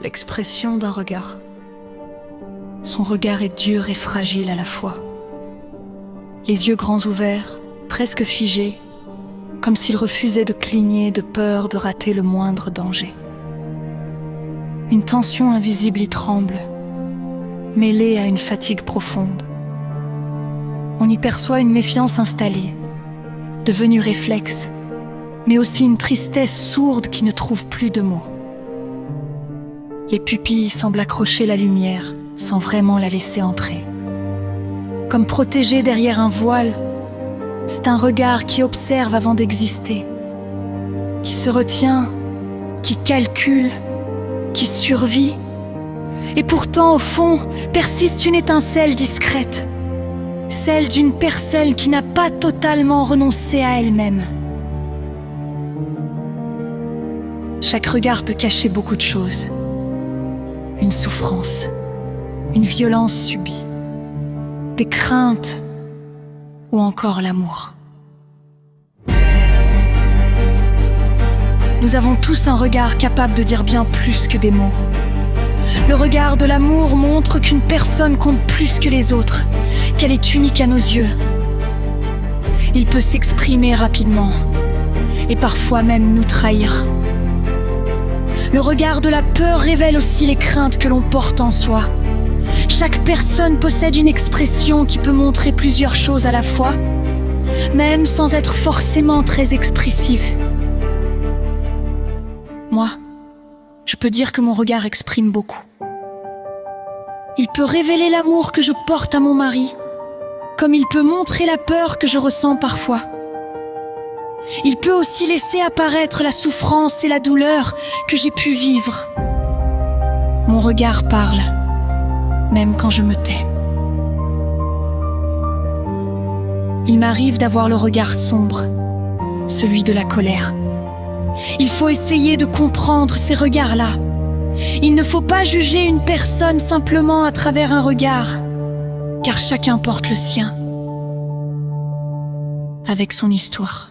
l'expression d'un regard. Son regard est dur et fragile à la fois. Les yeux grands ouverts, presque figés, comme s'il refusait de cligner de peur de rater le moindre danger. Une tension invisible y tremble, mêlée à une fatigue profonde. On y perçoit une méfiance installée, devenue réflexe, mais aussi une tristesse sourde qui ne trouve plus de mots. Les pupilles semblent accrocher la lumière sans vraiment la laisser entrer. Comme protégée derrière un voile, c'est un regard qui observe avant d'exister, qui se retient, qui calcule, qui survit. Et pourtant, au fond, persiste une étincelle discrète, celle d'une personne qui n'a pas totalement renoncé à elle-même. Chaque regard peut cacher beaucoup de choses. Une souffrance, une violence subie, des craintes ou encore l'amour. Nous avons tous un regard capable de dire bien plus que des mots. Le regard de l'amour montre qu'une personne compte plus que les autres, qu'elle est unique à nos yeux. Il peut s'exprimer rapidement et parfois même nous trahir. Le regard de la peur révèle aussi les craintes que l'on porte en soi. Chaque personne possède une expression qui peut montrer plusieurs choses à la fois, même sans être forcément très expressive. Moi, je peux dire que mon regard exprime beaucoup. Il peut révéler l'amour que je porte à mon mari, comme il peut montrer la peur que je ressens parfois. Il peut aussi laisser apparaître la souffrance et la douleur que j'ai pu vivre. Mon regard parle, même quand je me tais. Il m'arrive d'avoir le regard sombre, celui de la colère. Il faut essayer de comprendre ces regards-là. Il ne faut pas juger une personne simplement à travers un regard, car chacun porte le sien, avec son histoire.